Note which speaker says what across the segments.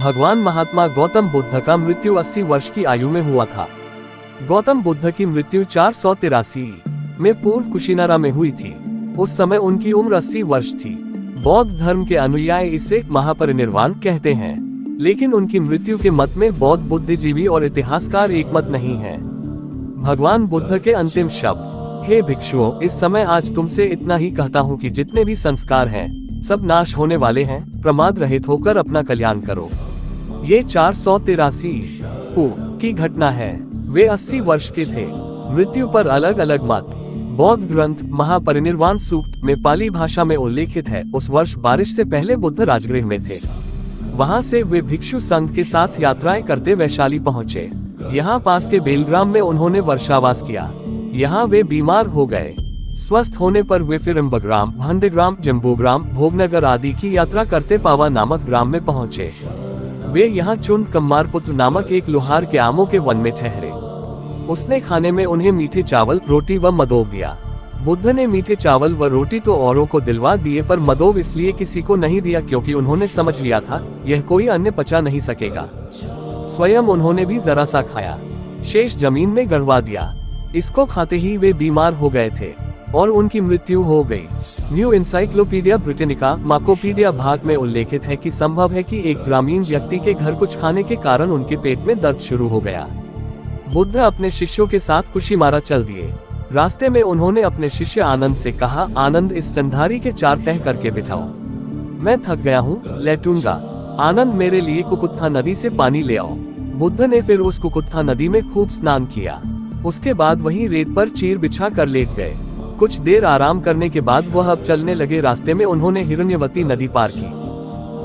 Speaker 1: भगवान महात्मा गौतम बुद्ध का मृत्यु 80 वर्ष की आयु में हुआ था। गौतम बुद्ध की मृत्यु 483 में पूर्व कुशीनारा में हुई थी। उस समय उनकी उम्र 80 वर्ष थी। बौद्ध धर्म के अनुयायी इसे महापरिनिर्वाण कहते हैं, लेकिन उनकी मृत्यु के मत में बौद्ध बुद्धिजीवी और इतिहासकार एकमत नहीं है। भगवान बुद्ध के अंतिम शब्द, हे भिक्षुओं, इस समय आज तुमसे इतना ही कहता हूँ कि जितने भी संस्कार हैं सब नाश होने वाले हैं। प्रमाद रहित होकर अपना कल्याण करो। ये 483 की घटना है। वे 80 वर्ष के थे। मृत्यु पर अलग अलग मत। बौद्ध ग्रंथ महापरिनिर्वाण सूक्त में पाली भाषा में उल्लेखित है, उस वर्ष बारिश से पहले बुद्ध राजगृह में थे। वहां से वे भिक्षु संघ के साथ यात्राएं करते वैशाली पहुंचे। यहाँ पास के बेलग्राम में उन्होंने वर्षावास किया। यहाँ वे बीमार हो गए। स्वस्थ होने पर वे फिर अम्बग्राम, भंडेग्राम, जम्बूग्राम, भोगनगर आदि की यात्रा करते पावा नामक ग्राम में पहुंचे। वे यहाँ चुंद कम्मारपुत्र नामक एक लोहार के आमों के वन में ठहरे। उसने खाने में उन्हें मीठे चावल, रोटी व मदोव दिया। बुद्ध ने मीठे चावल व रोटी तो औरों को दिलवा दिए, पर मदोव इसलिए किसी को नहीं दिया क्योंकि उन्होंने समझ लिया था यह कोई अन्य पचा नहीं सकेगा। स्वयं उन्होंने भी जरा सा खाया, शेष जमीन में गड़वा दिया। इसको खाते ही वे बीमार हो गए थे और उनकी मृत्यु हो गई। न्यू इंसाइक्लोपीडिया ब्रिटेनिका मार्कोपीडिया भाग में उल्लेखित है कि संभव है कि एक ग्रामीण व्यक्ति के घर कुछ खाने के कारण उनके पेट में दर्द शुरू हो गया। बुद्ध अपने शिष्यों के साथ कुशीमारा चल दिए। रास्ते में उन्होंने अपने शिष्य आनंद से कहा, आनंद, इस संधारी के 4 तह करके बिठाओ, मैं थक गया हूँ, लेटूंगा। आनंद, मेरे लिए कुकुत्था नदी से पानी ले आओ। बुद्ध ने फिर उस कुकुत्था नदी में खूब स्नान किया। उसके बाद वहीं रेत पर चीर बिछा कर लेट गए। कुछ देर आराम करने के बाद वह अब चलने लगे। रास्ते में उन्होंने हिरण्यवती नदी पार की।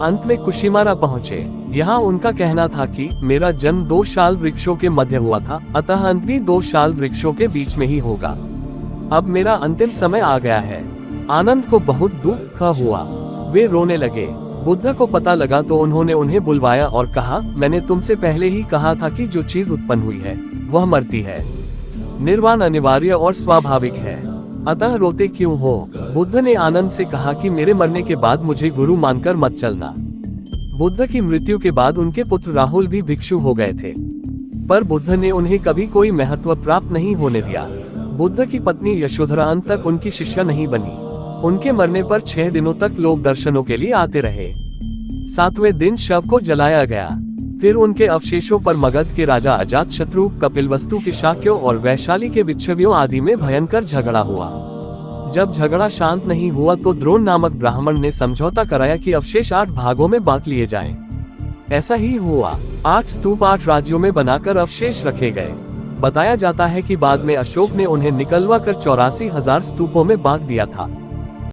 Speaker 1: अंत में कुशीमारा पहुंचे। यहाँ उनका कहना था कि मेरा जन्म 2 शाल वृक्षों के मध्य हुआ था, अतः अंत भी 2 शाल वृक्षों के बीच में ही होगा। अब मेरा अंतिम समय आ गया है। आनंद को बहुत दुख हुआ। वे रोने लगे। बुद्ध को पता लगा तो उन्होंने उन्हें बुलवाया और कहा, मैंने तुमसे पहले ही कहा था कि जो चीज उत्पन्न हुई है वह मरती है। निर्वाण अनिवार्य और स्वाभाविक है, अतः रोते क्यों हो? बुद्ध ने आनंद से कहा कि मेरे मरने के बाद मुझे गुरु मानकर मत चलना। बुद्ध की मृत्यु के बाद उनके पुत्र राहुल भी भिक्षु हो गए थे, पर बुद्ध ने उन्हें कभी कोई महत्व प्राप्त नहीं होने दिया। बुद्ध की पत्नी यशोधरा अंत तक उनकी शिष्या नहीं बनी। उनके मरने पर 6 दिनों तक लोग दर्शनों के लिए आते रहे। 7वें दिन शव को जलाया गया। फिर उनके अवशेषों पर मगध के राजा अजातशत्रु, कपिलवस्तु के शाक्यों और वैशाली के विच्छवियों आदि में भयंकर झगड़ा हुआ। जब झगड़ा शांत नहीं हुआ तो द्रोण नामक ब्राह्मण ने समझौता कराया कि अवशेष 8 भागों में बांट लिए जाएं। ऐसा ही हुआ। 8 स्तूप 8 राज्यों में बनाकर अवशेष रखे गए। बताया जाता है कि बाद में अशोक ने उन्हें निकलवा कर 84,000 स्तूपों में बांट दिया था।